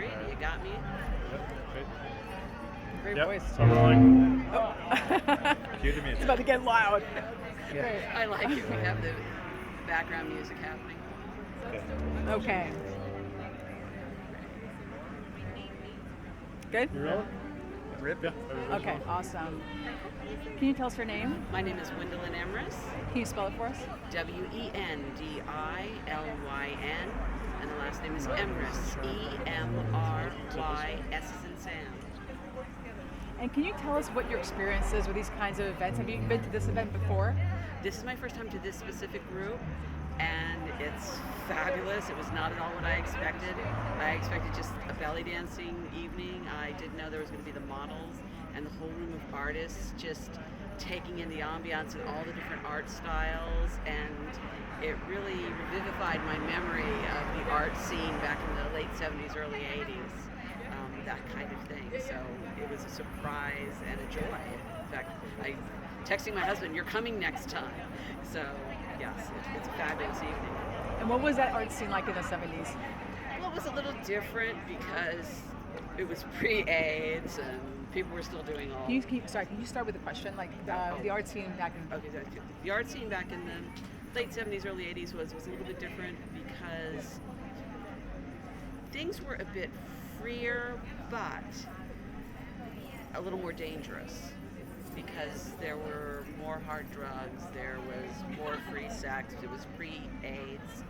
3. You got me. Great Yep. voice. So rolling. Oh. Cue the It's music. about to get loud. Yeah. Great. I like it. We have the background music happening. Okay. Okay. Good? You rolling? Rip. Yeah. Okay, awesome. Can you tell us your name? My name is Gwendolyn Emrys, Can you spell it for us? Wendilyn, and the last name is Emrys, Emrys, S as in Sam. And can you tell us what your experience is with these kinds of events? Have you been to this event before? This is my first time to this specific group, and it's fabulous. It was not at all what I expected. I expected just a belly dancing evening. I didn't know there was going to be the models and the whole room of artists just taking in the ambiance and all the different art styles, and it really revivified my memory of the art scene back in the late 70s, early 80s, that kind of thing. So it was a surprise and a joy. In fact, I texting my husband, "You're coming next time." So yes, it's a fabulous evening. And what was that art scene like in the 70s? Well, it was a little different because it was pre-AIDS and people were still doing all. Can you start with a question? Like the art scene back in... Okay, the art scene back in the late 70s, early 80s was a little bit different because things were a bit freer, but a little more dangerous because there were more hard drugs, there was more free sex, it was pre-AIDS,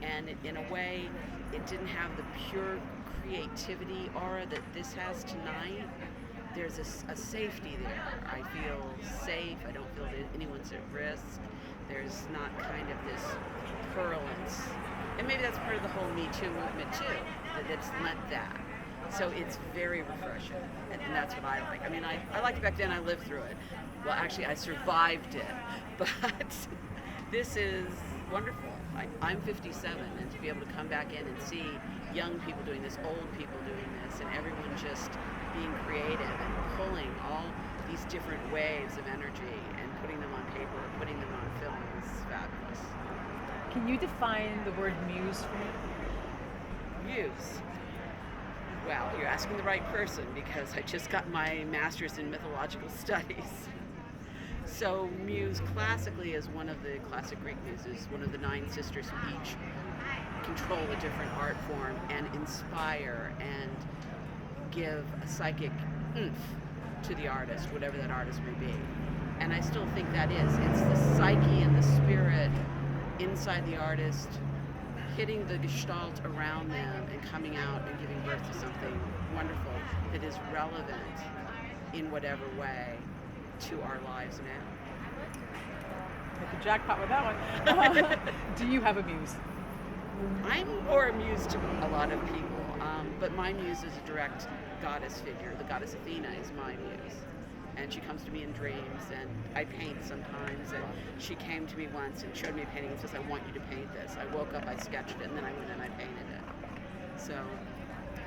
and in a way, it didn't have the pure creativity aura that this has tonight. There's a safety there. I feel safe. I don't feel that anyone's at risk. There's not kind of this purulence. And maybe that's part of the whole Me Too movement too, that it's lent that. So it's very refreshing, and that's what I like. I mean, I liked it back then, I lived through it. Well, actually, I survived it, but this is wonderful. I'm 57, and to be able to come back in and see young people doing this, old people doing this, and everyone just being creative and pulling all these different waves of energy and putting them on paper, putting them on film is fabulous. Can you define the word muse for me? Muse. Well, you're asking the right person because I just got my master's in mythological studies. So muse classically is one of the classic Greek muses, one of the 9 sisters who each control a different art form and inspire and give a psychic oomph to the artist, whatever that artist may be. And I still think that is. It's the psyche and the spirit inside the artist hitting the gestalt around them and coming out and giving birth to something wonderful that is relevant in whatever way to our lives now. Hit the jackpot with that one. Do you have a muse? I'm more amused to a lot of people, but my muse is a direct goddess figure. The goddess Athena is my muse. And she comes to me in dreams, and I paint sometimes, and she came to me once and showed me a painting and says, "I want you to paint this." I woke up, I sketched it, and then I went and I painted it. So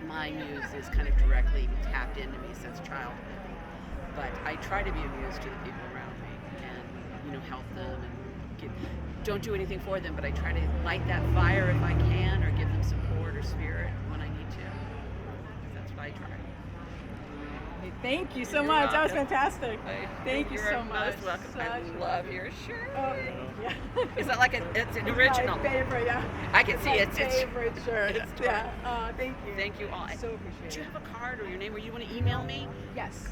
my muse is kind of directly tapped into me since childhood. But I try to be a muse to the people around me and, help them and don't do anything for them, but I try to light that fire if I can or give them support or spirit when I need to. That's what I try. Thank you so You're much. That was welcome. fantastic. Thank you You're so much. most welcome. I Such- love your shirt. Oh, yeah. Is that like it's an original? My favorite, yeah. I can see my it. It's favorite shirt. it's Yeah. Thank you. Thank you all. So appreciate Do you it. have a card or your name, or you want to email me? Yes.